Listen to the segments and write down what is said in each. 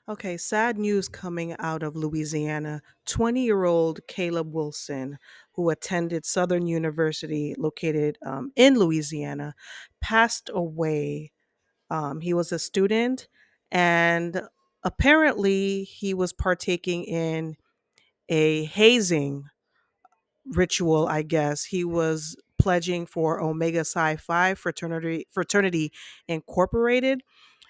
Okay, sad news coming out of Louisiana. 20-year-old Caleb Wilson, who attended Southern University located in Louisiana, passed away. He was a student, and apparently he was partaking in a hazing ritual, I guess. He was pledging for Omega Psi Phi Fraternity Incorporated,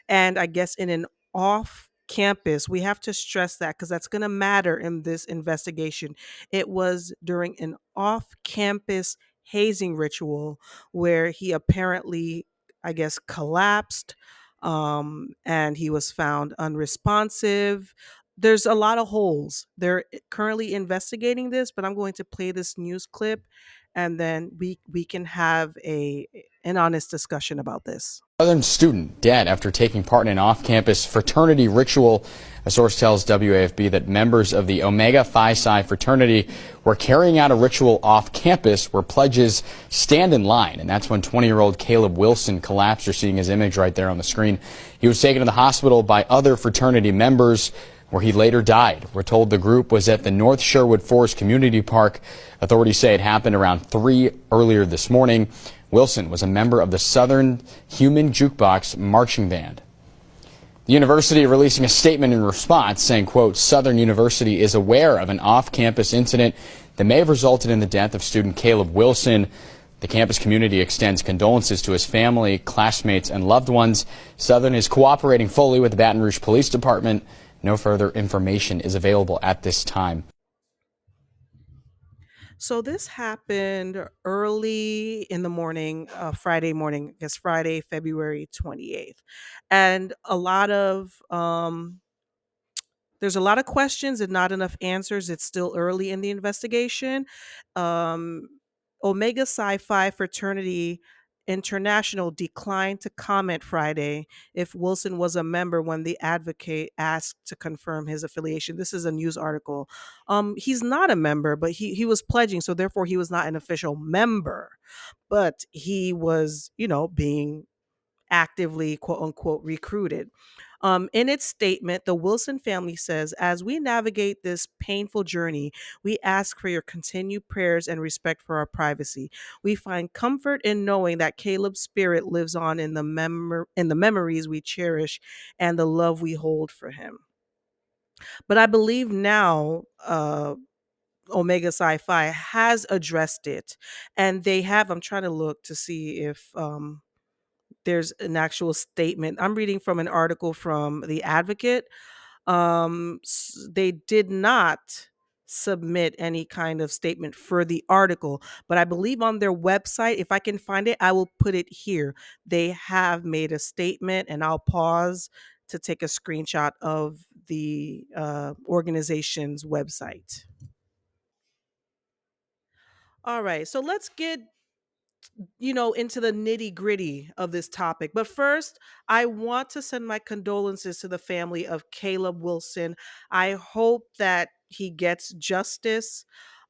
and I guess in an off campus, we have to stress that because that's going to matter in this investigation. It was during an off campus hazing ritual where he apparently, I guess, collapsed, and he was found unresponsive. There's a lot of holes. They're currently investigating this, but I'm going to play this news clip, and then we can have an honest discussion about this. Southern student dead after taking part in an off-campus fraternity ritual. A source tells WAFB that members of the Omega Phi Psi fraternity were carrying out a ritual off-campus where pledges stand in line. And that's when 20-year-old Caleb Wilson collapsed. You're seeing his image right there on the screen. He was taken to the hospital by other fraternity members, where he later died. We're told the group was at the North Sherwood Forest Community Park. Authorities say it happened around 3 earlier this morning. Wilson was a member of the Southern Human Jukebox Marching Band. The university releasing a statement in response saying, quote, Southern University is aware of an off-campus incident that may have resulted in the death of student Caleb Wilson. The campus community extends condolences to his family, classmates, and loved ones. Southern is cooperating fully with the Baton Rouge Police Department. No further information is available at this time. So this happened early in the morning, Friday morning, I guess Friday, February 28th. And there's a lot of questions and not enough answers. It's still early in the investigation. Um, Omega Psi Phi Fraternity International declined to comment Friday if Wilson was a member when the advocate asked to confirm his affiliation. This is a news article. He's not a member, but he was pledging, so therefore he was not an official member. But he was, being actively, quote unquote, recruited. In its statement, the Wilson family says, as we navigate this painful journey, we ask for your continued prayers and respect for our privacy. We find comfort in knowing that Caleb's spirit lives on in the memories we cherish and the love we hold for him. But I believe now, Omega Sci Fi has addressed it, and they have. I'm trying to look to see if there's an actual statement. I'm reading from an article from The Advocate. They did not submit any kind of statement for the article, but I believe on their website, if I can find it, I will put it here. They have made a statement, and I'll pause to take a screenshot of the organization's website. All right, so let's get into the nitty gritty of this topic. But first, I want to send my condolences to the family of Caleb Wilson. I hope that he gets justice.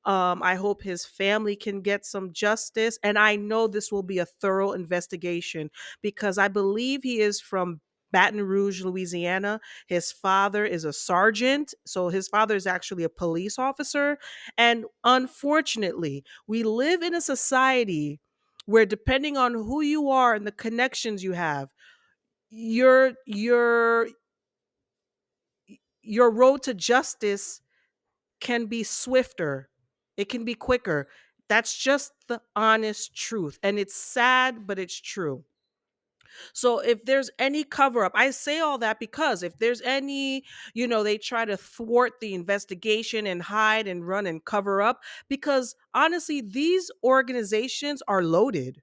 I hope his family can get some justice. And I know this will be a thorough investigation because I believe he is from Baton Rouge, Louisiana. His father is a sergeant. So his father is actually a police officer. And unfortunately, we live in a society where depending on who you are and the connections you have, your your your road to justice can be swifter. It can be quicker. That's just the honest truth. And it's sad, but it's true. So if there's any cover up, I say all that because if there's any, they try to thwart the investigation and hide and run and cover up, because honestly, these organizations are loaded.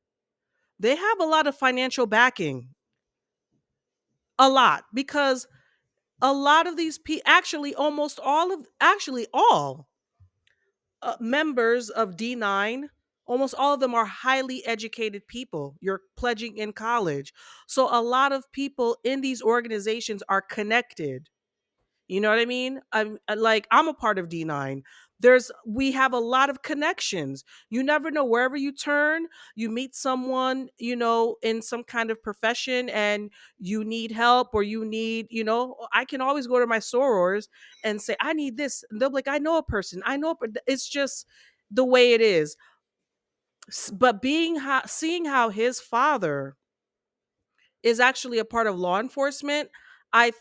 They have a lot of financial backing, a lot, because a lot of these people, actually almost all members of D9, almost all of them are highly educated people. You're pledging in college. So a lot of people in these organizations are connected. You know what I mean? I'm a part of D9. We have a lot of connections. You never know, wherever you turn, you meet someone, in some kind of profession, and you need help, or you need, I can always go to my sorors and say I need this, and they'll be like, I know a person, it's just the way it is. But seeing how his father is actually a part of law enforcement, I,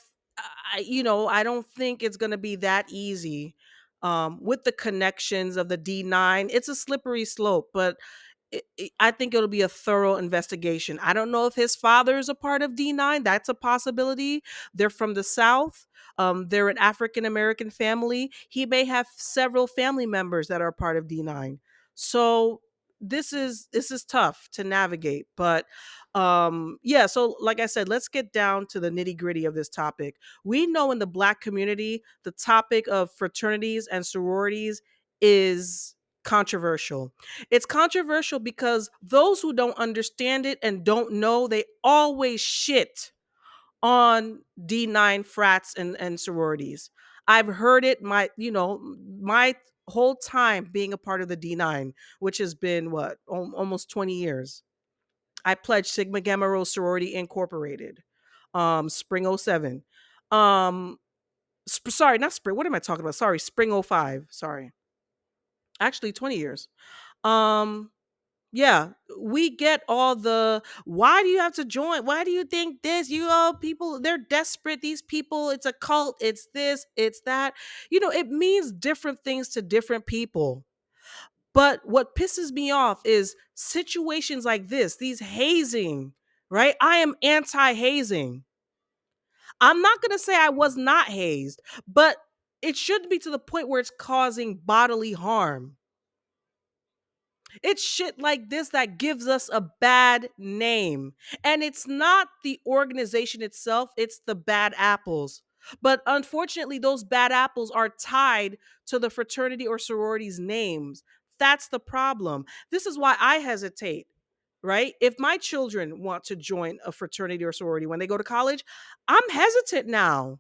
I don't think it's going to be that easy. With the connections of the D9, it's a slippery slope, but I think it'll be a thorough investigation. I don't know if his father is a part of D9. That's a possibility. They're from the South. They're an African American family. He may have several family members that are part of D9. So this is tough to navigate, but yeah, so like I said, let's get down to the nitty-gritty of this topic. We know in the Black community, the topic of fraternities and sororities is controversial. It's controversial because those who don't understand it and don't know, they always shit on D9 frats and sororities. I've heard it my whole time being a part of the D9, which has been what, almost 20 years. I pledged Sigma Gamma Rho Sorority Incorporated, Spring '07. Sorry, not Spring. What am I talking about? Sorry, Spring '05. Sorry. Actually, 20 years. Um, yeah, we get all the, why do you have to join? Why do you think this? People, they're desperate. These people, it's a cult. It's this, it's that. It means different things to different people. But what pisses me off is situations like this, these hazing, right? I am anti hazing. I'm not going to say I was not hazed, but it shouldn't be to the point where it's causing bodily harm. It's shit like this that gives us a bad name. And it's not the organization itself, it's the bad apples. But unfortunately, those bad apples are tied to the fraternity or sorority's names. That's the problem. This is why I hesitate, right? If my children want to join a fraternity or sorority when they go to college, I'm hesitant now.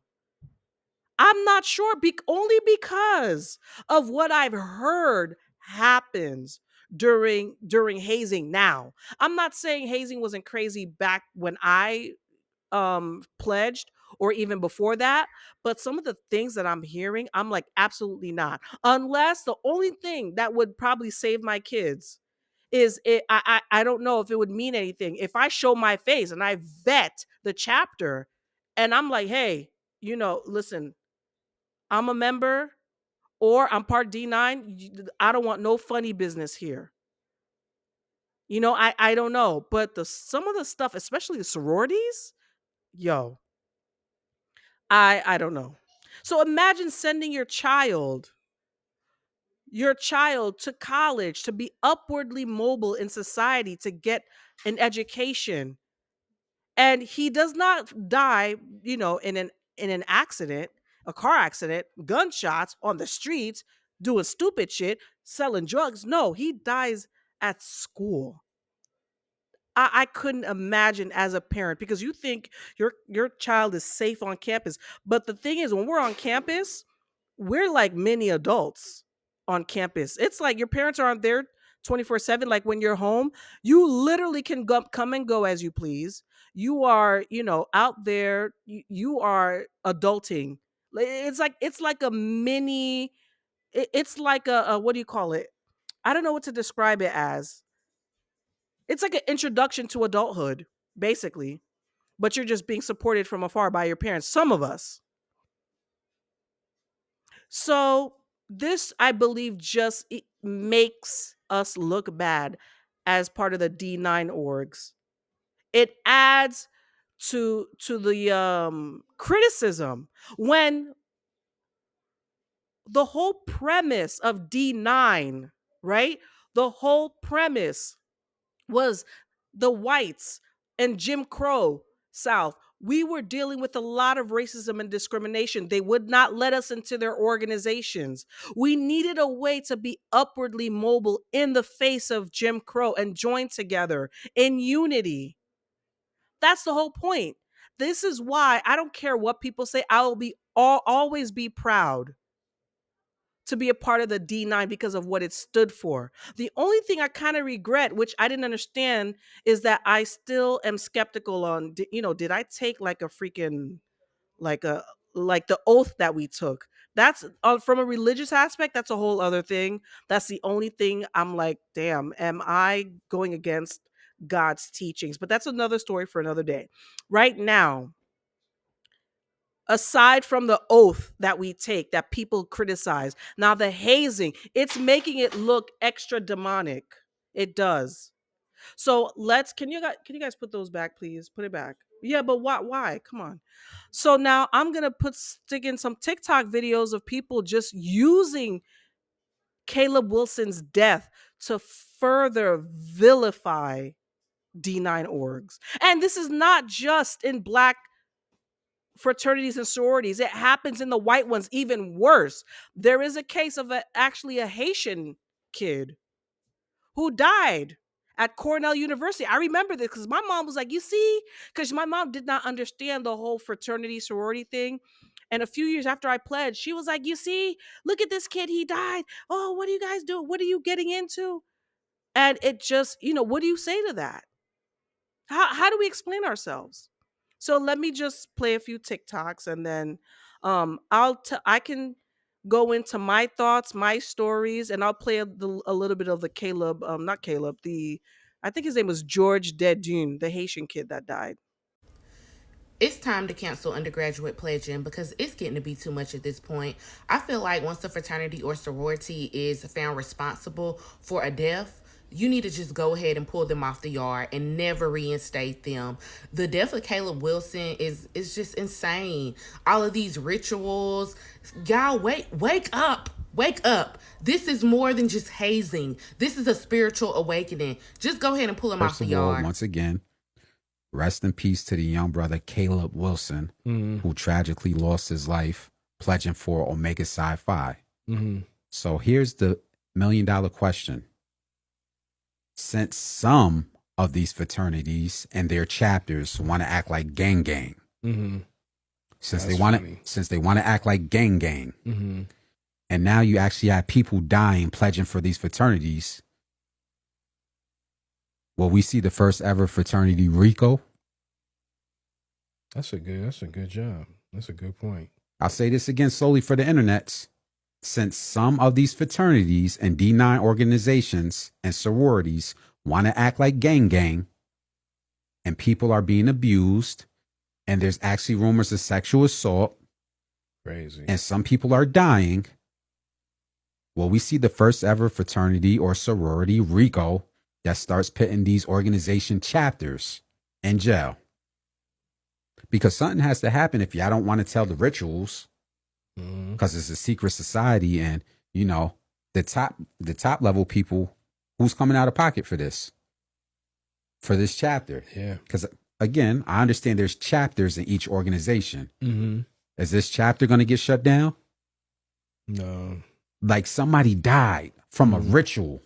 I'm not sure, only because of what I've heard happens during hazing now. I'm not saying hazing wasn't crazy back when I pledged, or even before that, but some of the things that I'm hearing, I'm like, absolutely not. Unless the only thing that would probably save my kids is it, I don't know if it would mean anything if I show my face and I vet the chapter and I'm like, hey, listen, I'm a member or I'm part D9. I don't want no funny business here. I don't know, but some of the stuff, especially the sororities, yo, I don't know. So imagine sending your child to college to be upwardly mobile in society, to get an education, and he does not die, in an accident, a car accident, gunshots on the streets, doing stupid shit, selling drugs. No, he dies at school. I couldn't imagine as a parent, because you think your child is safe on campus. But the thing is, when we're on campus, we're like mini adults on campus. It's like your parents are on there 24/7. Like when you're home, you literally can come and go as you please. You are, out there. You are adulting. It's like a mini. It's like a, what do you call it? I don't know what to describe it as. It's like an introduction to adulthood, basically. But you're just being supported from afar by your parents. Some of us. So this, I believe, just it makes us look bad as part of the D9 orgs. It adds to the criticism, when the whole premise of D9, right? The whole premise was the whites and Jim Crow South. We were dealing with a lot of racism and discrimination. They would not let us into their organizations. We needed a way to be upwardly mobile in the face of Jim Crow and join together in unity. That's the whole point. This is why I don't care what people say. I will always be proud to be a part of the D9 because of what it stood for. The only thing I kind of regret, which I didn't understand, is that I still am skeptical on, did I take like a freaking, like a, like the oath that we took? That's from a religious aspect, that's a whole other thing. That's the only thing I'm like, damn, am I going against God's teachings? But that's another story for another day. Right now, aside from the oath that we take that people criticize, now the hazing, it's making it look extra demonic. It does. So let's, can you guys put those back, please? Put it back. Yeah, but why? Come on. So now I'm gonna stick in some TikTok videos of people just using Caleb Wilson's death to further vilify D9 orgs. And this is not just in black fraternities and sororities. It happens in the white ones even worse. There is a case of actually a Haitian kid who died at Cornell University. I remember this because my mom was like, you see, because my mom did not understand the whole fraternity sorority thing. And a few years after I pledged, she was like, you see, look at this kid, he died. Oh, what do you guys do? What are you getting into? And it just, what do you say to that? How do we explain ourselves? So let me just play a few TikToks, and then I can go into my thoughts, my stories, and I'll play a little bit of the Caleb, not Caleb, the, I think his name was George Dedune, the Haitian kid that died. It's time to cancel undergraduate pledging because it's getting to be too much at this point. I feel like once the fraternity or sorority is found responsible for a death, you need to just go ahead and pull them off the yard and never reinstate them. The death of Caleb Wilson is just insane. All of these rituals, y'all wake up. Wake up. This is more than just hazing. This is a spiritual awakening. Just go ahead and pull them off First the of all, yard. once again, rest in peace to the young brother Caleb Wilson, who tragically lost his life pledging for Omega Psi Phi. So here's the $1,000,000 question. Since some of these fraternities and their chapters want to act like gang gang, since they want to act like gang gang, and now you actually have people dying pledging for these fraternities, will we see the first ever fraternity RICO? That's a good job. That's a good point. I'll say this again solely for the internets. Since some of these fraternities and D9 organizations and sororities want to act like gang gang, and people are being abused, and there's actually rumors of sexual assault, Crazy. and some people are dying, will we see the first ever fraternity or sorority RICO that starts putting these organization chapters in jail? Because something has to happen if y'all don't want to tell the rituals, because it's a secret society, and the top level people, who's coming out of pocket for this chapter? Yeah. Because again, I understand there's chapters in each organization. Is this chapter going to get shut down? No. Like somebody died from a ritual.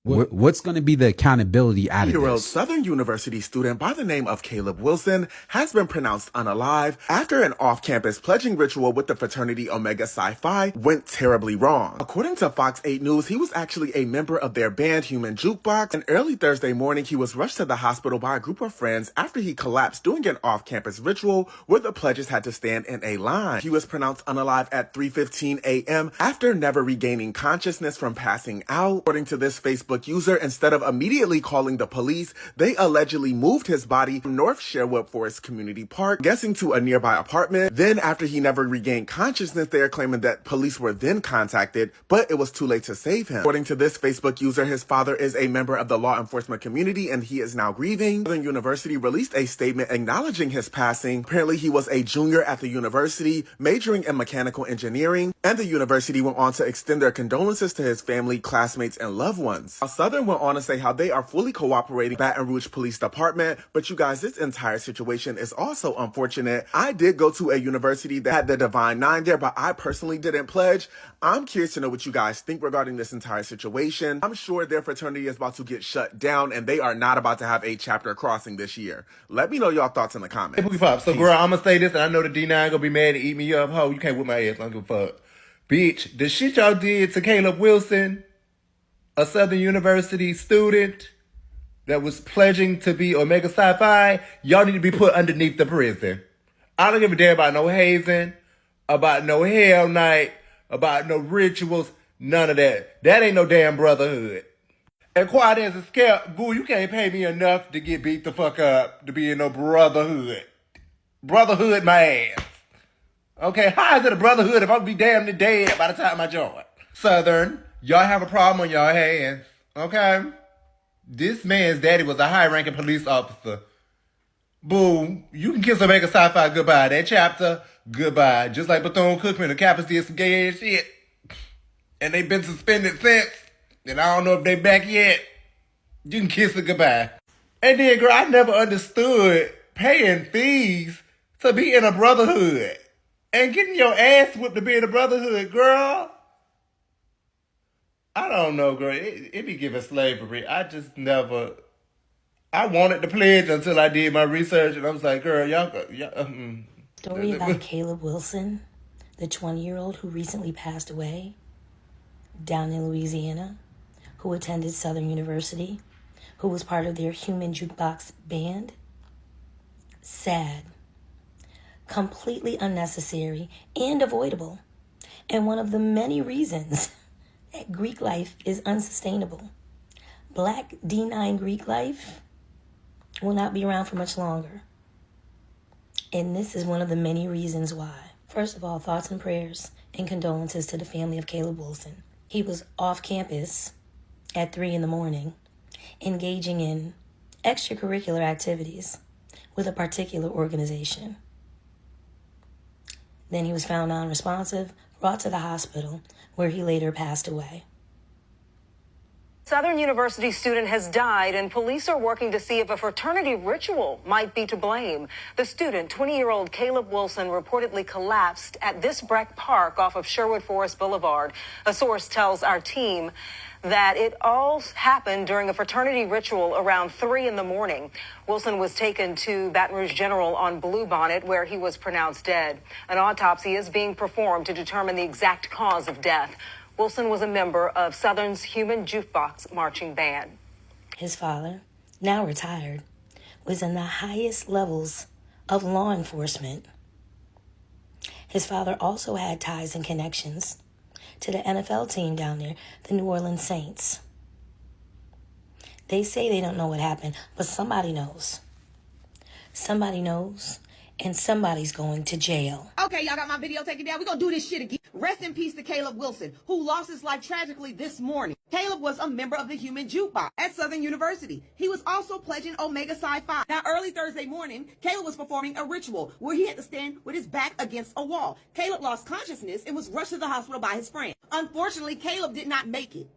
What's going to be the accountability out of Year-old this? Southern University student by the name of Caleb Wilson has been pronounced unalive after an off-campus pledging ritual with the fraternity Omega Psi Phi went terribly wrong. According to Fox 8 News, he was actually a member of their band Human Jukebox, and early Thursday morning he was rushed to the hospital by a group of friends after he collapsed during an off-campus ritual where the pledges had to stand in a line. He was pronounced unalive at 3:15 a.m. after never regaining consciousness from passing out. According to this Facebook user, instead of immediately calling the police, they allegedly moved his body from North Sherwood Forest Community Park, guessing to a nearby apartment. Then, after he never regained consciousness, they are claiming that police were then contacted, but it was too late to save him. According to this Facebook user, his father is a member of the law enforcement community and he is now grieving. Southern University released a statement acknowledging his passing. Apparently, he was a junior at the university, majoring in mechanical engineering, and the university went on to extend their condolences to his family, classmates, and loved ones. Southern went on to say how they are fully cooperating with Baton Rouge Police Department, but you guys, this entire situation is also unfortunate. I did go to a university that had the Divine Nine there, but I personally didn't pledge. I'm curious to know what you guys think regarding this entire situation. I'm sure their fraternity is about to get shut down, and they are not about to have a chapter crossing this year. Let me know y'all thoughts in the comments. Hey, Pookie Pop. So, girl, I'm gonna say this, and I know the D9 gonna be mad and eat me up. Ho, you can't whip my ass. I don't give a fuck. Bitch, the shit y'all did to Caleb Wilson, a Southern University student that was pledging to be Omega Psi Phi, y'all need to be put underneath the prison. I don't give a damn about no hazing, about no hell night, about no rituals, none of that. That ain't no damn brotherhood. And quiet as a scale, boo, you can't pay me enough to get beat the fuck up to be in no brotherhood. Brotherhood my ass. Okay, how is it a brotherhood if I'm gonna be damn near dead by the time I join? Southern, y'all have a problem on y'all hands. Okay? This man's daddy was a high-ranking police officer. Boo, you can kiss Omega Psi Phi goodbye. That chapter, goodbye. Just like Bethune-Cookman, the Kappas did some gay ass shit. And they've been suspended since. And I don't know if they back yet. You can kiss it goodbye. And then, girl, I never understood paying fees to be in a brotherhood. And getting your ass whipped to be in a brotherhood, girl. I don't know, girl. It be giving slavery. I just never... I wanted to pledge until I did my research, and I was like, girl, Story about Caleb Wilson, the 20-year-old who recently passed away down in Louisiana, who attended Southern University, who was part of their Human Jukebox band. Sad. Completely unnecessary and avoidable. And one of the many reasons that Greek life is unsustainable. Black D9 Greek life will not be around for much longer. And this is one of the many reasons why. First of all, thoughts and prayers and condolences to the family of Caleb Wilson. He was off campus at 3 a.m, engaging in extracurricular activities with a particular organization. Then he was found non-responsive, brought to the hospital, where he later passed away. Southern University student has died, and police are working to see if a fraternity ritual might be to blame. The student, 20-year-old Caleb Wilson, reportedly collapsed at this Breck Park off of Sherwood Forest Boulevard. A source tells our team that it all happened during a fraternity ritual around 3 a.m. Wilson was taken to Baton Rouge General on Bluebonnet, where he was pronounced dead. An autopsy is being performed to determine the exact cause of death. Wilson was a member of Southern's Human Jukebox marching band. His father, now retired, was in the highest levels of law enforcement. His father also had ties and connections to the NFL team down there, the New Orleans Saints. They say they don't know what happened, but somebody knows. Somebody knows, and somebody's going to jail. Okay, y'all got my video taken down. We're going to do this shit again. Rest in peace to Caleb Wilson, who lost his life tragically this morning. Caleb was a member of the Human Jukebox at Southern University. He was also pledging Omega Psi Phi. Now, early Thursday morning, Caleb was performing a ritual where he had to stand with his back against a wall. Caleb lost consciousness and was rushed to the hospital by his friend. Unfortunately, Caleb did not make it.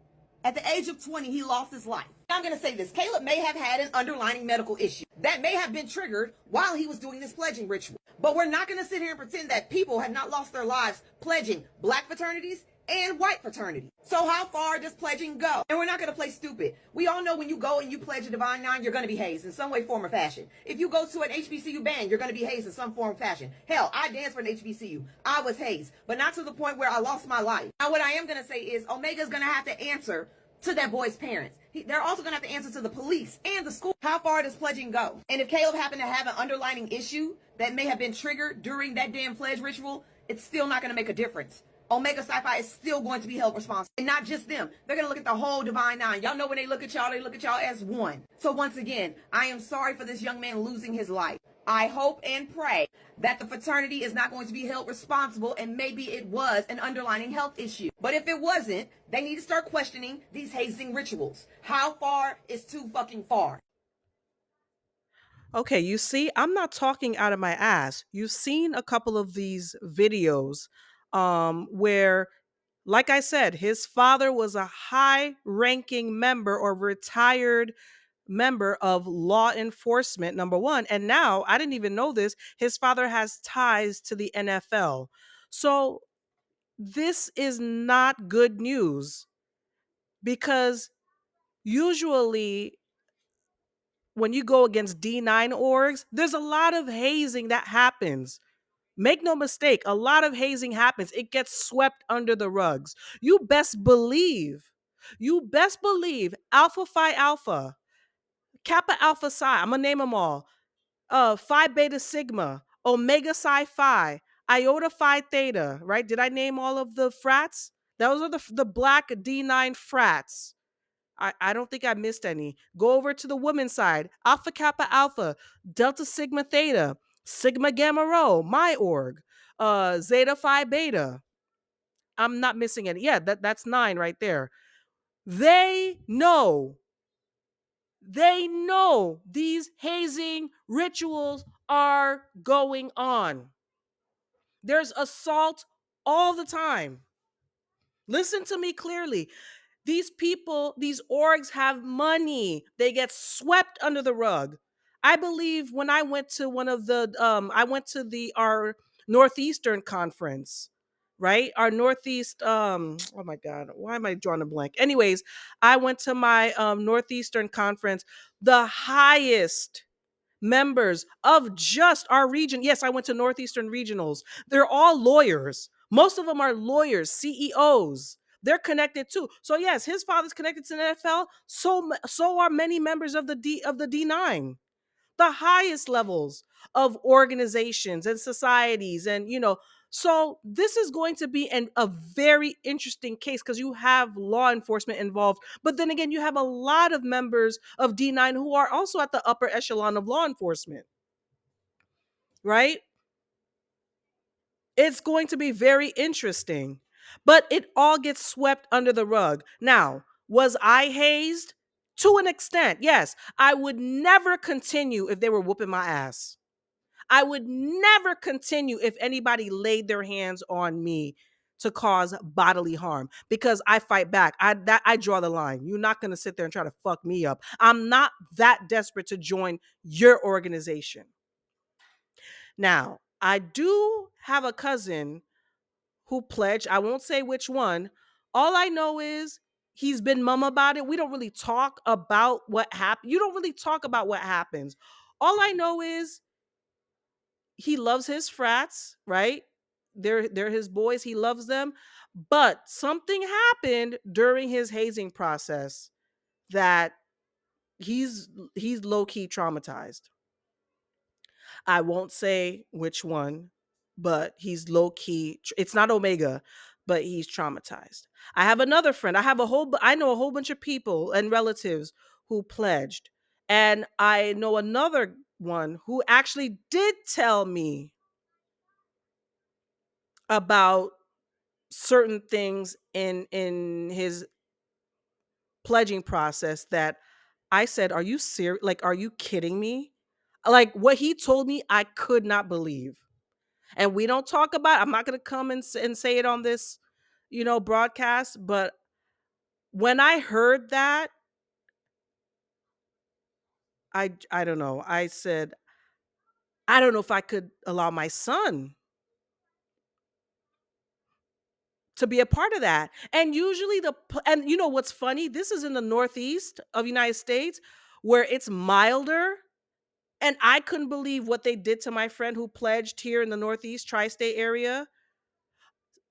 At the age of 20, he lost his life. Now, I'm going to say this. Caleb may have had an underlying medical issue that may have been triggered while he was doing this pledging ritual. But we're not going to sit here and pretend that people have not lost their lives pledging black fraternities and white fraternities. So how far does pledging go? And we're not going to play stupid. We all know when you go and you pledge a Divine Nine, you're going to be hazed in some way, form, or fashion. If you go to an HBCU band, you're going to be hazed in some form or fashion. Hell, I danced for an HBCU. I was hazed, but not to the point where I lost my life. Now, what I am going to say is Omega's going to have to answer to that boy's parents. They're also going to have to answer to the police and the school. How far does pledging go? And if Caleb happened to have an underlying issue that may have been triggered during that damn pledge ritual, it's still not going to make a difference. Omega Psi Phi is still going to be held responsible. And not just them. They're going to look at the whole Divine Nine. Y'all know when they look at y'all, they look at y'all as one. So once again, I am sorry for this young man losing his life. I hope and pray that the fraternity is not going to be held responsible, and maybe it was an underlying health issue. But if it wasn't, they need to start questioning these hazing rituals. How far is too fucking far? Okay, you see, I'm not talking out of my ass. You've seen a couple of these videos where, like I said, his father was a high-ranking member or retired member of law enforcement, number one. And now, I didn't even know this, his father has ties to the NFL. So this is not good news, because usually when you go against D9 orgs, there's a lot of hazing that happens. Make no mistake, a lot of hazing happens. It gets swept under the rugs. You best believe Alpha Phi Alpha, Kappa Alpha Psi, I'm gonna name them all. Phi Beta Sigma, Omega Psi Phi, Iota Phi Theta, right? Did I name all of the frats? Those are the black D9 frats. I don't think I missed any. Go over to the women's side. Alpha Kappa Alpha, Delta Sigma Theta, Sigma Gamma Rho, my org, Zeta Phi Beta. I'm not missing any. Yeah, that's 9 right there. They know. They know these hazing rituals are going on. There's assault all the time. Listen to me clearly. These people, these orgs have money. They get swept under the rug. I believe when I went to I went to our Northeastern conference, right? Our Northeast, oh my God, why am I drawing a blank? Anyways, I went to my Northeastern conference, the highest members of just our region. Yes, I went to Northeastern Regionals. They're all lawyers. Most of them are lawyers, CEOs. They're connected too. So yes, his father's connected to the NFL. So are many members of the D9, the highest levels of organizations and societies, and so this is going to be a very interesting case because you have law enforcement involved, but then again, you have a lot of members of D9 who are also at the upper echelon of law enforcement, right? It's going to be very interesting, but it all gets swept under the rug. Now, was I hazed? To an extent, yes. I would never continue if they were whooping my ass. I would never continue if anybody laid their hands on me to cause bodily harm because I fight back. I draw the line. You're not going to sit there and try to fuck me up. I'm not that desperate to join your organization. Now, I do have a cousin who pledged. I won't say which one. All I know is he's been mum about it. We don't really talk about what happened. You don't really talk about what happens. All I know is he loves his frats, right? They're his boys. He loves them. But something happened during his hazing process that he's low-key traumatized. I won't say which one, but he's low-key. It's not Omega, but he's traumatized. I have another friend. I know a whole bunch of people and relatives who pledged. And I know another one who actually did tell me about certain things in his pledging process that I said, "Are you serious? Like, are you kidding me?" Like what he told me, I could not believe. And we don't talk about. I'm not going to come and say it on this, broadcast. But when I heard that, I don't know. I said, I don't know if I could allow my son to be a part of that. And usually and you know what's funny? This is in the Northeast of the United States where it's milder. And I couldn't believe what they did to my friend who pledged here in the Northeast tri-state area.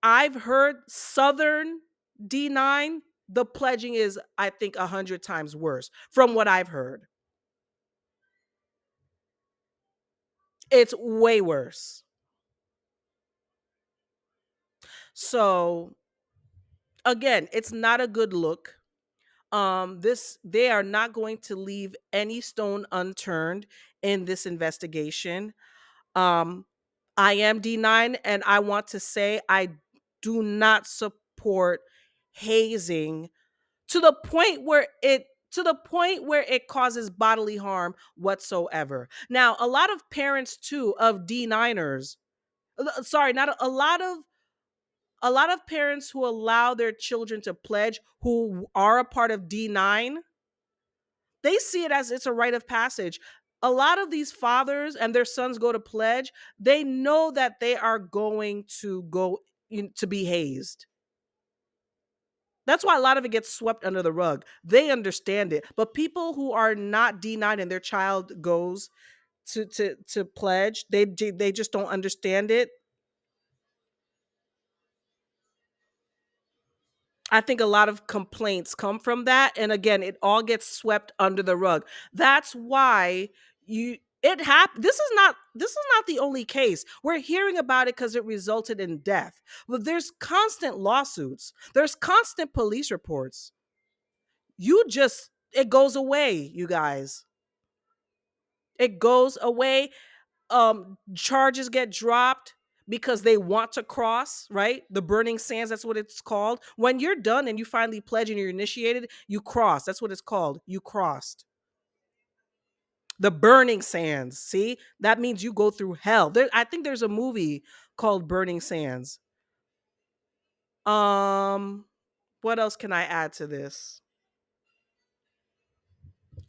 I've heard Southern D9, the pledging is, I think, 100 times worse from what I've heard. It's way worse. So again, it's not a good look. They are not going to leave any stone unturned in this investigation. Um, I am D9 and I want to say I do not support hazing to the point where it causes bodily harm whatsoever. Now, a lot of parents too of D9ers, sorry, not a lot of parents who allow their children to pledge who are a part of D9, they see it as it's a rite of passage. A lot of these fathers and their sons go to pledge, they know that they are going to go to be hazed. That's why a lot of it gets swept under the rug. They understand it. But people who are not D9 and their child goes, to pledge. They just don't understand it. I think a lot of complaints come from that, and again, it all gets swept under the rug. That's why you it happened. This is not the only case. We're hearing about it because it resulted in death. But there's constant lawsuits. There's constant police reports. It goes away, you guys. It goes away. Charges get dropped because they want to cross, right? The burning sands, that's what it's called. When you're done and you finally pledge and you're initiated, you cross. That's what it's called. You crossed. The burning sands. See? That means you go through hell. I think there's a movie called Burning Sands. Um what else can I add to this?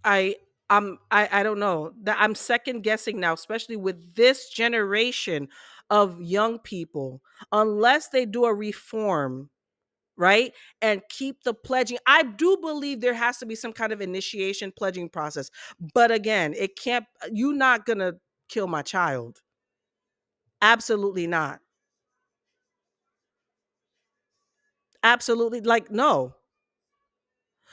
I I don't know. That I'm second guessing now, especially with this generation of young people. Unless they do a reform, right? And keep the pledging. I do believe there has to be some kind of initiation pledging process. But again, it can't you're not going to kill my child. Absolutely not. Absolutely like no.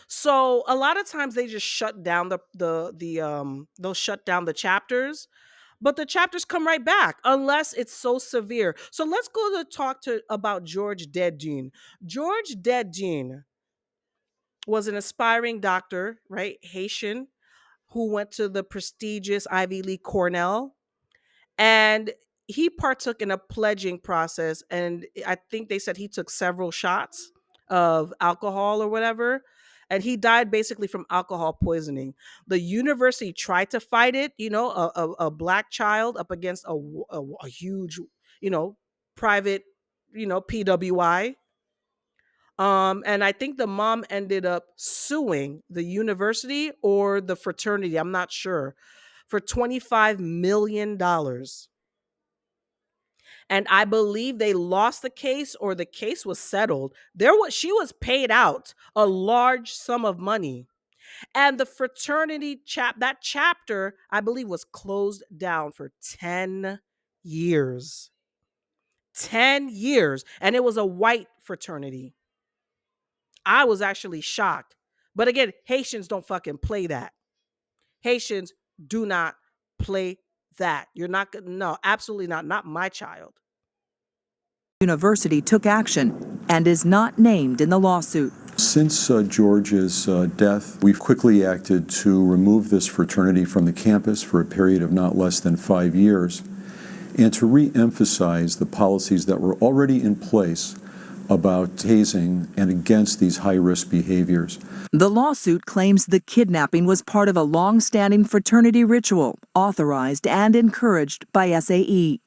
So a lot of times they just shut down they'll shut down the chapters, but the chapters come right back unless it's so severe. So let's go to talk to about George Dedune. George Dedune was an aspiring doctor, right? Haitian, who went to the prestigious Ivy League Cornell, and he partook in a pledging process, and I think they said he took several shots of alcohol or whatever, and he died basically from alcohol poisoning. The university tried to fight it, a black child up against a huge, you know private, PWI. And I think the mom ended up suing the university or the fraternity, I'm not sure, for $25 million. And I believe they lost the case or the case was settled. She was paid out a large sum of money. And the fraternity that chapter, I believe, was closed down for 10 years. 10 years. And it was a white fraternity. I was actually shocked. But again, Haitians don't fucking play that. Haitians do not play that. You're not gonna, no, absolutely not. Not my child. University took action and is not named in the lawsuit. Since George's death, we've quickly acted to remove this fraternity from the campus for a period of not less than 5 years and to re-emphasize the policies that were already in place about hazing and against these high-risk behaviors. The lawsuit claims the kidnapping was part of a long-standing fraternity ritual authorized and encouraged by SAE.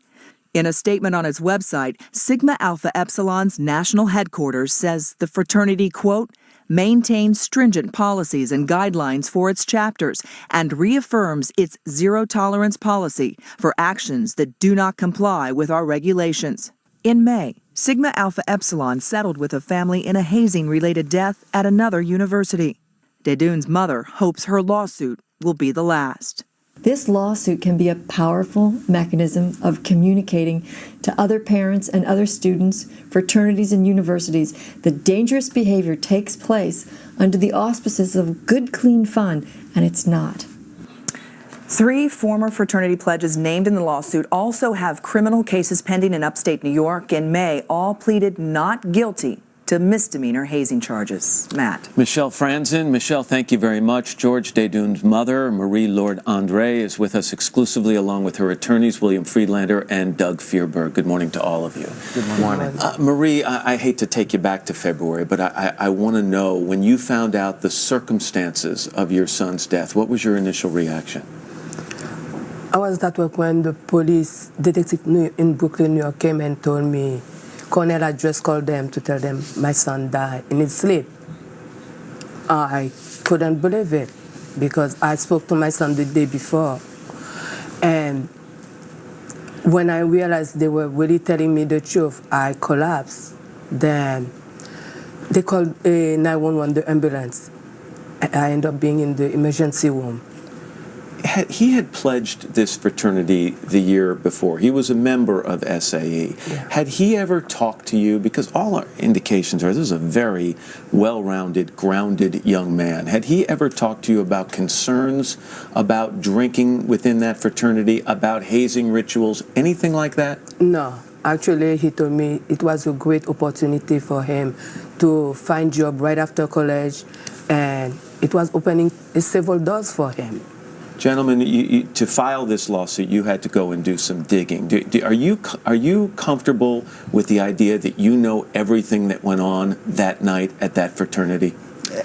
In a statement on its website, Sigma Alpha Epsilon's national headquarters says the fraternity, quote, maintains stringent policies and guidelines for its chapters and reaffirms its zero-tolerance policy for actions that do not comply with our regulations. In May, Sigma Alpha Epsilon settled with a family in a hazing-related death at another university. Dedune's mother hopes her lawsuit will be the last. This lawsuit can be a powerful mechanism of communicating to other parents and other students, fraternities and universities that dangerous behavior takes place under the auspices of good, clean fun, and it's not. 3 former fraternity pledges named in the lawsuit also have criminal cases pending in upstate New York. In May, all pleaded not guilty to misdemeanor hazing charges. Matt. Michelle Franzen. Michelle, thank you very much. George Dedune's mother, Marie Lord Andre, is with us exclusively along with her attorneys, William Friedlander and Doug Fearberg. Good morning to all of you. Good morning. Marie, I hate to take you back to February, but I want to know, when you found out the circumstances of your son's death, what was your initial reaction? I was at work when the police detective in Brooklyn, New York came and told me Cornell had just called them to tell them my son died in his sleep. I couldn't believe it because I spoke to my son the day before. And when I realized they were really telling me the truth, I collapsed. Then they called 911, the ambulance. I ended up being in the emergency room. He had pledged this fraternity the year before. He was a member of SAE. Yeah. Had he ever talked to you? Because all our indications are this is a very well-rounded, grounded young man. Had he ever talked to you about concerns about drinking within that fraternity, about hazing rituals, anything like that? No. Actually, he told me it was a great opportunity for him to find job right after college, and it was opening several doors for him. Gentlemen, to file this lawsuit, you had to go and do some digging. Are you comfortable with the idea that you know everything that went on that night at that fraternity?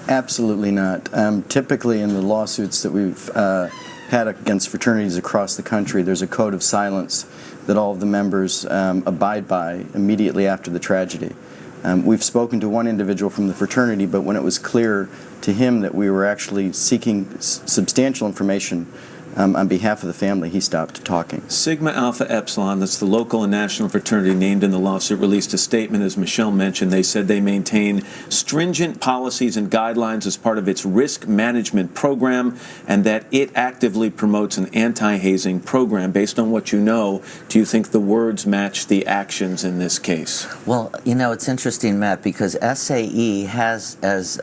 Absolutely not. Typically, in the lawsuits that we've had against fraternities across the country, there's a code of silence that all of the members abide by immediately after the tragedy. We've spoken to one individual from the fraternity, but when it was clear to him that we were actually seeking substantial information on behalf of the family, he stopped talking. Sigma Alpha Epsilon, that's the local and national fraternity named in the lawsuit, released a statement, as Michelle mentioned. They said they maintain stringent policies and guidelines as part of its risk management program, and that it actively promotes an anti-hazing program. Based on what you know, do you think the words match the actions in this case? Well, you know, it's interesting, Matt, because SAE has as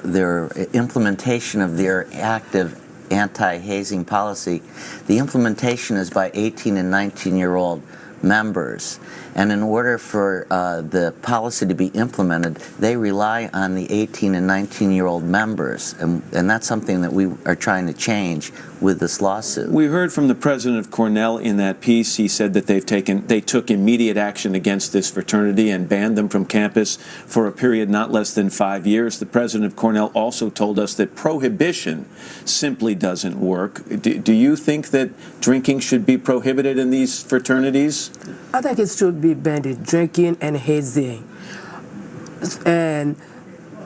their implementation of their active anti-hazing policy, the implementation is by 18 and 19-year-old members. And in order for the policy to be implemented, they rely on the 18 and 19-year-old members. And that's something that we are trying to change with this lawsuit. We heard from the president of Cornell in that piece. He said that they took immediate action against this fraternity and banned them from campus for a period not less than 5 years. The president of Cornell also told us that prohibition simply doesn't work. Do you think that drinking should be prohibited in these fraternities? I think it should be banned, drinking and hazing. And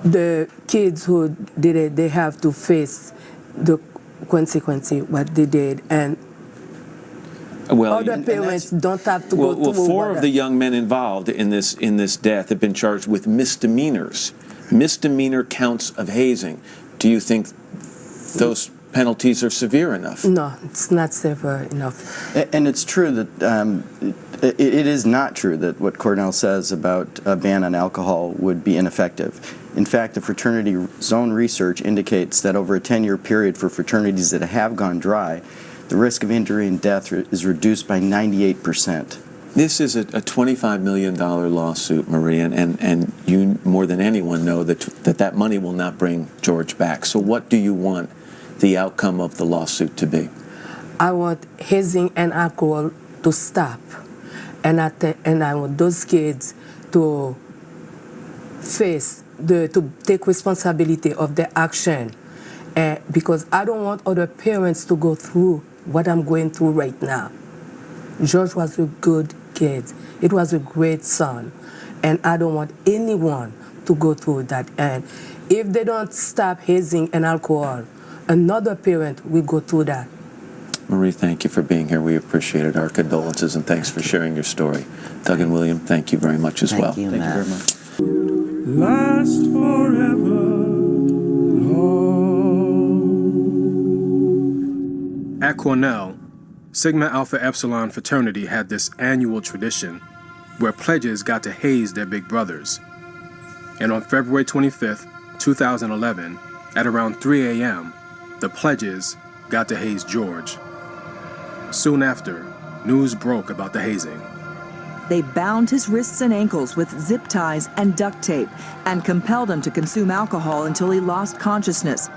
the kids who did it, they have to face the consequences what they did, and other parents don't have to go through. Well, four of the young men involved in this death have been charged with misdemeanors, misdemeanor counts of hazing. Do you think those penalties are severe enough? No, it's not severe enough. And it's true that it is not true that what Cornell says about a ban on alcohol would be ineffective. In fact, the fraternity's own research indicates that over a 10-year period for fraternities that have gone dry, the risk of injury and death is reduced by 98%. This is a $25 million lawsuit, Marie, and you more than anyone know that money will not bring George back. So what do you want the outcome of the lawsuit to be? I want hazing and alcohol to stop, and I want those kids to to take responsibility of their action, because I don't want other parents to go through what I'm going through right now. George was a good kid. It was a great son, and I don't want anyone to go through that. And if they don't stop hazing and alcohol, another parent will go through that. Marie, thank you for being here. We appreciate it. Our condolences, and thanks for sharing your story. Doug and William, thank you very much as well. Thank you very much. Last forever. At Cornell, Sigma Alpha Epsilon fraternity had this annual tradition where pledges got to haze their big brothers. And on February 25th, 2011, at around 3 a.m., the pledges got to haze George. Soon after, news broke about the hazing. They bound his wrists and ankles with zip ties and duct tape and compelled him to consume alcohol until he lost consciousness.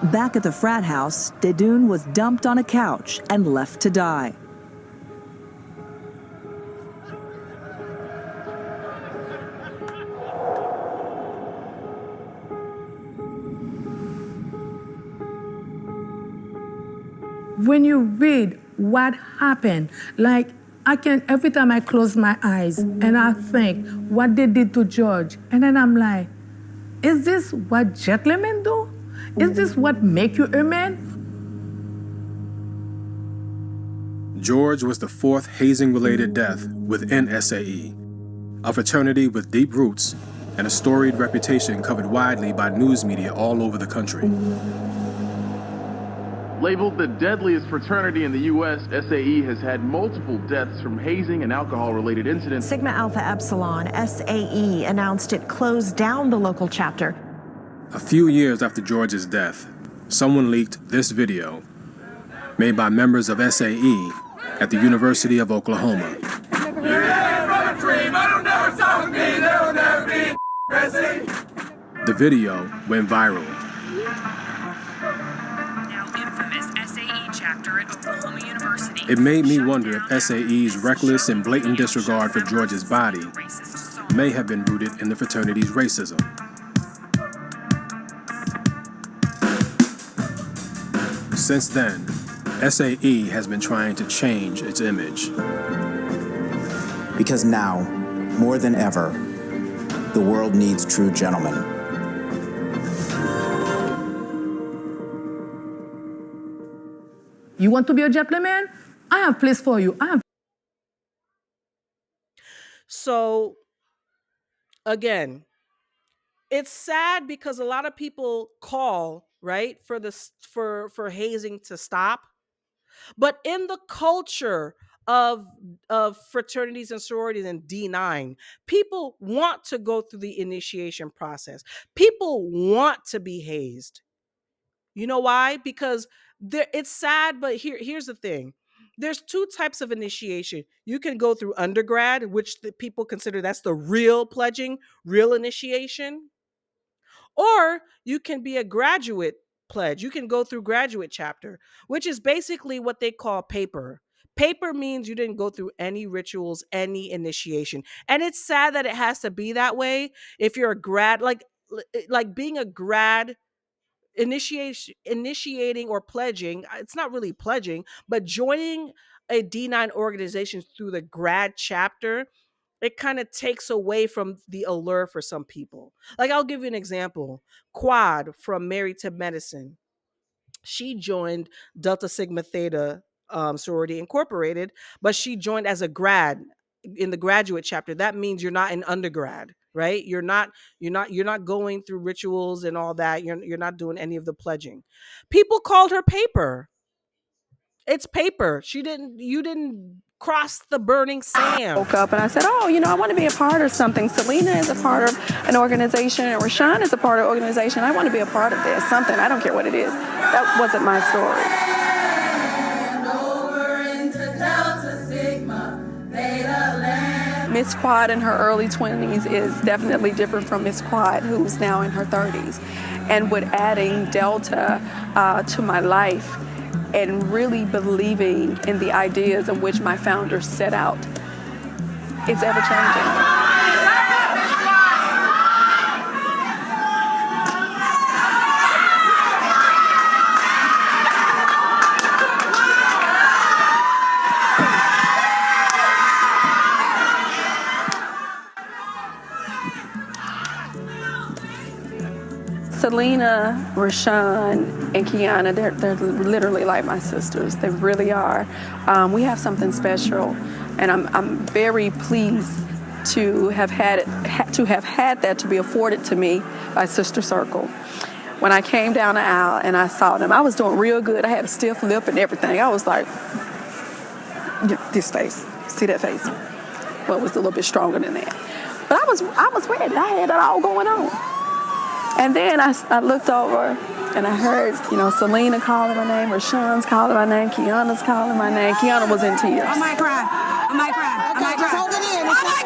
Back at the frat house, Dedun was dumped on a couch and left to die. When you read what happened, like every time I close my eyes and I think what they did to George, and then I'm like, is this what gentlemen do? Is this what make you a man? George was the fourth hazing-related death within SAE, a fraternity with deep roots and a storied reputation covered widely by news media all over the country. Labeled the deadliest fraternity in the U.S., SAE has had multiple deaths from hazing and alcohol-related incidents. Sigma Alpha Epsilon, SAE, announced it closed down the local chapter. A few years after George's death, someone leaked this video made by members of SAE at the University of Oklahoma. The video went viral. Now infamous SAE chapter at Oklahoma University. It made me wonder if SAE's reckless and blatant disregard for George's body may have been rooted in the fraternity's racism. Since then, SAE has been trying to change its image. Because now, more than ever, the world needs true gentlemen. You want to be a gentleman? I have place for you. So, again, it's sad because a lot of people call, right, for this for hazing to stop. But in the culture of fraternities and sororities and D9, people want to go through the initiation process. People want to be hazed. You know why? Because it's sad, but here's the thing. There's two types of initiation. You can go through undergrad, which the people consider that's the real pledging, real initiation. Or you can be a graduate pledge. You can go through graduate chapter, which is basically what they call paper. Paper means you didn't go through any rituals, any initiation. And it's sad that it has to be that way. If you're a grad, like being a grad initiating or pledging, it's not really pledging, but joining a D9 organization through the grad chapter, it kind of takes away from the allure for some people. Like, I'll give you an example. Quad from Married to Medicine. She joined Delta Sigma Theta Sorority Incorporated, but she joined as a grad in the graduate chapter. That means you're not an undergrad, right? You're not going through rituals and all that. You're not doing any of the pledging. People called her paper. It's paper. You didn't cross the burning sand. Woke up and I said, oh, I want to be a part of something. Selena is a part of an organization and Rashawn is a part of an organization. I want to be a part of this, something. I don't care what it is. That wasn't my story. Miss Quad in her early 20s is definitely different from Miss Quad, who's now in her 30s. And with adding Delta to my life, and really believing in the ideas in which my founders set out, it's ever changing. Selena, Rashawn, and Kiana, they're literally like my sisters. They really are. We have something special, and I'm very pleased to have had that to be afforded to me by Sister Circle. When I came down the aisle and I saw them, I was doing real good. I had a stiff lip and everything. I was like, this face, see that face? Well, it was a little bit stronger than that. But I was ready. I had it all going on. And then I looked over and I heard, Selena calling my name, Rashawn's calling my name, Kiana's calling my name. Kiana was in tears. I might cry. Okay, just hold it in. Don't cry!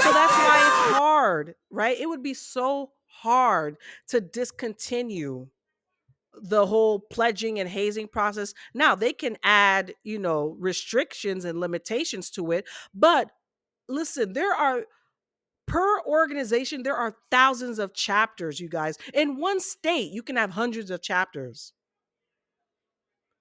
So that's why it's hard, right? It would be so hard to discontinue the whole pledging and hazing process. Now they can add, restrictions and limitations to it. But listen, per organization, there are thousands of chapters, you guys. In one state, you can have hundreds of chapters.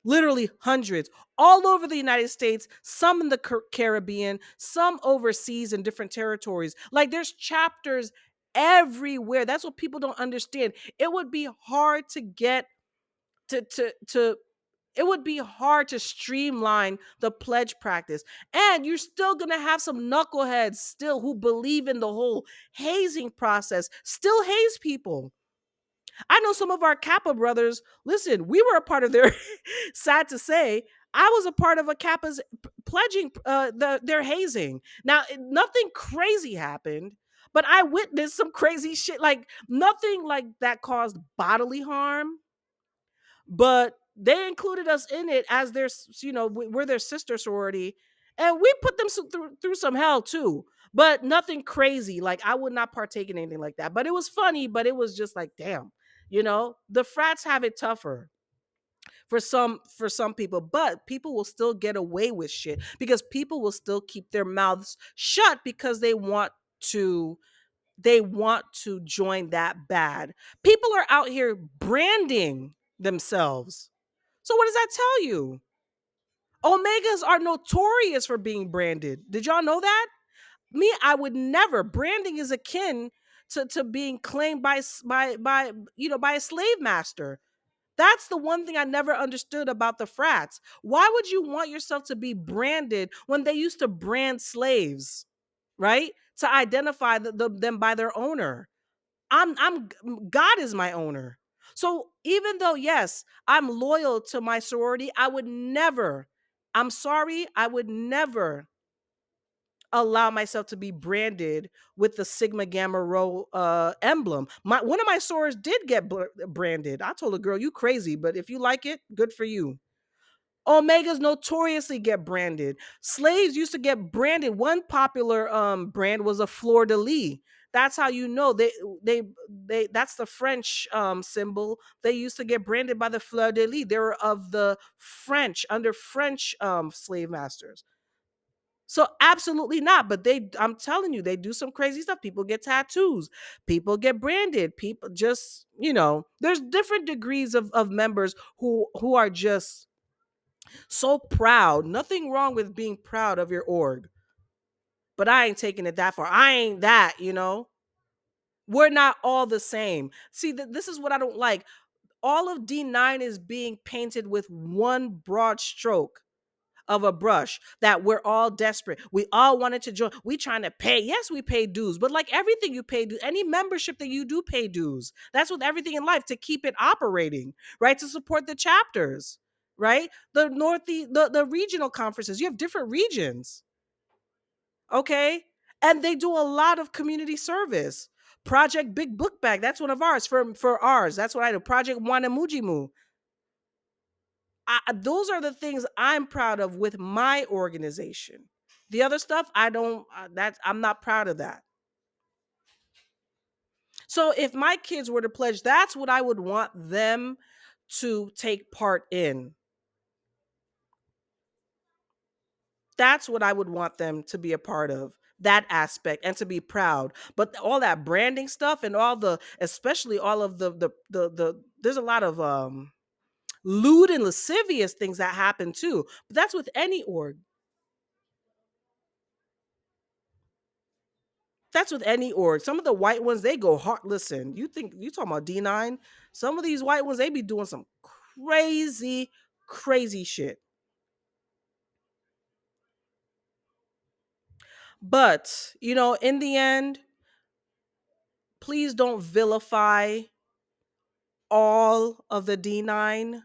Literally hundreds all over the United States, some in the Caribbean, some overseas in different territories. Like, there's chapters everywhere. That's what people don't understand. It would be hard to to it would be hard to streamline the pledge practice. And you're still going to have some knuckleheads still who believe in the whole hazing process, still haze people. I know some of our Kappa brothers, listen, we were a part of their, sad to say, I was a part of a Kappa's pledging their hazing. Now, nothing crazy happened, but I witnessed some crazy shit, like nothing like that caused bodily harm, but they included us in it as their, we're their sister sorority, and we put them through some hell too, but nothing crazy. Like, I would not partake in anything like that, but it was funny, but it was just like, damn, the frats have it tougher for some people, but people will still get away with shit because people will still keep their mouths shut because they want to join that bad. People are out here branding themselves. So what does that tell you? Omegas are notorious for being branded. Did y'all know that? Me, I would never. Branding is akin to being claimed by a slave master. That's the one thing I never understood about the frats. Why would you want yourself to be branded when they used to brand slaves, right? To identify them by their owner. God is my owner. So even though, yes, I'm loyal to my sorority, I would never allow myself to be branded with the Sigma Gamma Rho emblem. One of my sorors did get branded. I told a girl, you crazy, but if you like it, good for you. Omegas notoriously get branded. Slaves used to get branded. One popular brand was a fleur de lis. That's how you know they that's the French symbol. They used to get branded by the fleur de lis. They were of the French, under French slave masters. So absolutely not. But I'm telling you, they do some crazy stuff. People get tattoos. People get branded. People just, there's different degrees of members who are just so proud. Nothing wrong with being proud of your org. But I ain't taking it that far. I ain't that, We're not all the same. See, this is what I don't like. All of D9 is being painted with one broad stroke of a brush, that we're all desperate. We all wanted to join. We trying to pay. Yes, we pay dues, but like everything, you pay dues. Any membership that you do, pay dues. That's with everything in life, to keep it operating, right? To support the chapters, right? The the regional conferences. You have different regions, okay? And they do a lot of community service. Project Big Book Bag, that's one of ours. For ours, that's what I do. Project Wanamujimu. Those are the things I'm proud of with my organization. The other stuff, I don't, I'm not proud of that. So if my kids were to pledge, that's what I would want them to take part in. That's what I would want them to be a part of, that aspect, and to be proud. But all that branding stuff and especially all of the there's a lot of lewd and lascivious things that happen too. But that's with any org. That's with any org. Some of the white ones, they go hard. Listen, you talking about D9? Some of these white ones, they be doing some crazy, crazy shit. But, in the end, please don't vilify all of the D9.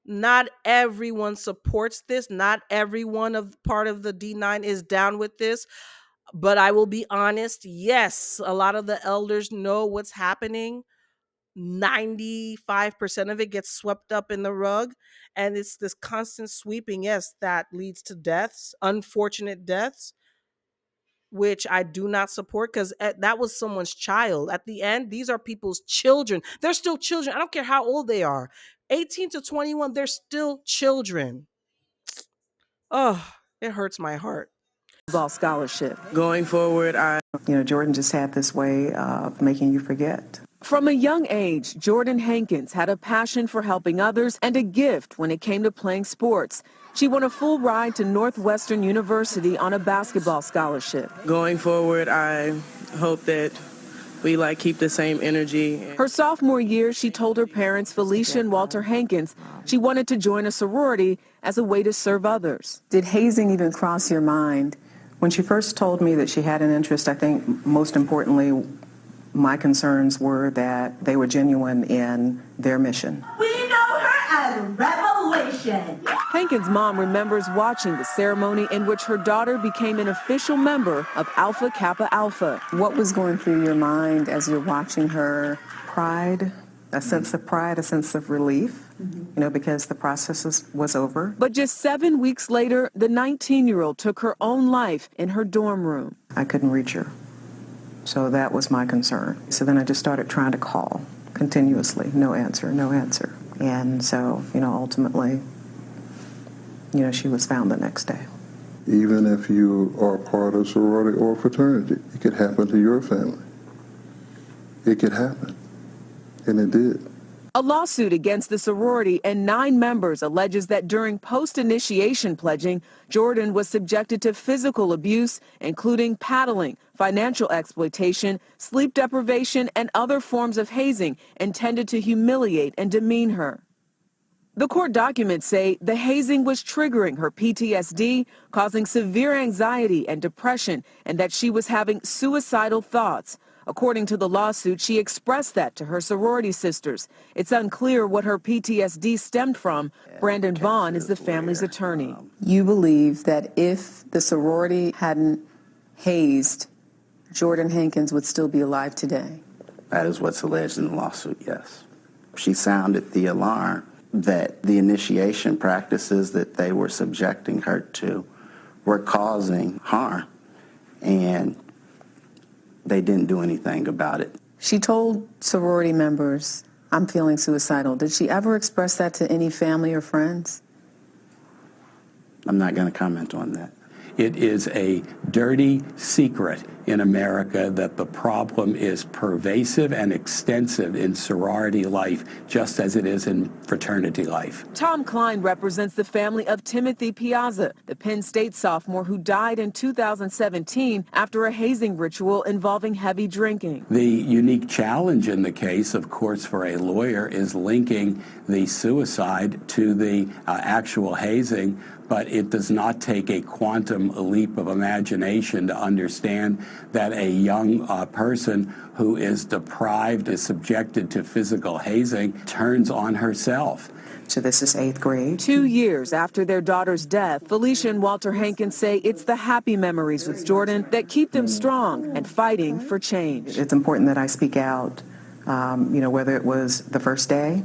Not everyone supports this. Not everyone part of the D9 is down with this. But I will be honest, yes, a lot of the elders know what's happening. 95% of it gets swept up in the rug. And it's this constant sweeping, yes, that leads to deaths, unfortunate deaths, which I do not support, because that was someone's child. At the end, these are people's children. They're still children. I don't care how old they are. 18 to 21, they're still children. Oh, it hurts my heart. Ball scholarship. Going forward, Jordan just had this way of making you forget. From a young age, Jordan Hankins had a passion for helping others and a gift when it came to playing sports. She won a full ride to Northwestern University on a basketball scholarship. Going forward, I hope that we like keep the same energy. Her sophomore year, she told her parents, Felicia and Walter Hankins, she wanted to join a sorority as a way to serve others. Did hazing even cross your mind? When she first told me that she had an interest, I think most importantly, my concerns were that they were genuine in their mission. We know her as Revelation. Hankins' mom remembers watching the ceremony in which her daughter became an official member of Alpha Kappa Alpha. What was going through your mind as you're watching her? Pride, a sense of pride, a sense of relief, because the process was over. But just 7 weeks later, the 19-year-old took her own life in her dorm room. I couldn't reach her. So that was my concern. So then I just started trying to call continuously. No answer, no answer. And so, ultimately, she was found the next day. Even if you are part of sorority or fraternity, it could happen to your family. It could happen. And it did. A lawsuit against the sorority and 9 members alleges that during post-initiation pledging, Jordan was subjected to physical abuse, including paddling, financial exploitation, sleep deprivation, and other forms of hazing intended to humiliate and demean her. The court documents say the hazing was triggering her PTSD, causing severe anxiety and depression, and that she was having suicidal thoughts. According to the lawsuit, she expressed that to her sorority sisters. It's unclear what her PTSD stemmed from. Brandon Vaughn is the family's attorney. You believe that if the sorority hadn't hazed, Jordan Hankins would still be alive today? That is what's alleged in the lawsuit, yes. She sounded the alarm that the initiation practices that they were subjecting her to were causing harm, and they didn't do anything about it. She told sorority members, "I'm feeling suicidal." Did she ever express that to any family or friends? I'm not going to comment on that. It is a dirty secret in America that the problem is pervasive and extensive in sorority life, just as it is in fraternity life. Tom Klein represents the family of Timothy Piazza, the Penn State sophomore who died in 2017 after a hazing ritual involving heavy drinking. The unique challenge in the case, of course, for a lawyer is linking the suicide to the actual hazing, but it does not take a quantum leap of imagination to understand that a young person who is deprived, is subjected to physical hazing, turns on herself. So this is 8th grade. 2 years after their daughter's death, Felicia and Walter Hankins say it's the happy memories with Jordan that keep them strong and fighting for change. It's important that I speak out, whether it was the first day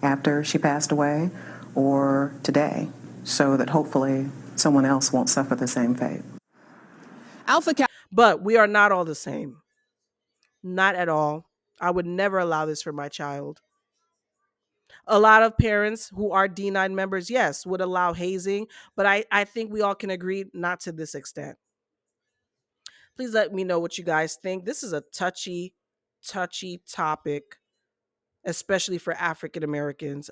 after she passed away or today, so that hopefully someone else won't suffer the same fate. But we are not all the same. Not at all. I would never allow this for my child. A lot of parents who are D9 members, yes, would allow hazing, but I think we all can agree not to this extent. Please let me know what you guys think. This is a touchy topic, especially for African Americans.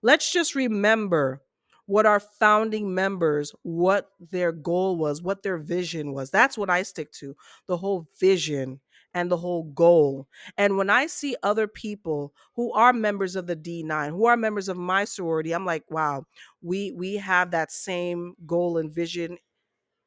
Let's just remember what our founding members, what their goal was, what their vision was. That's what I stick to, the whole vision and the whole goal. And when I see other people who are members of the D9, who are members of my sorority, I'm like, wow, we have that same goal and vision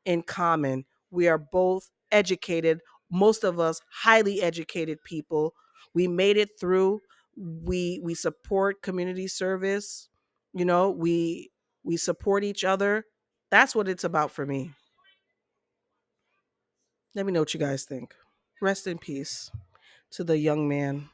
in common. We are both educated, most of us highly educated people. We made it through. We support community service. We support each other. That's what it's about for me. Let me know what you guys think. Rest in peace to the young man.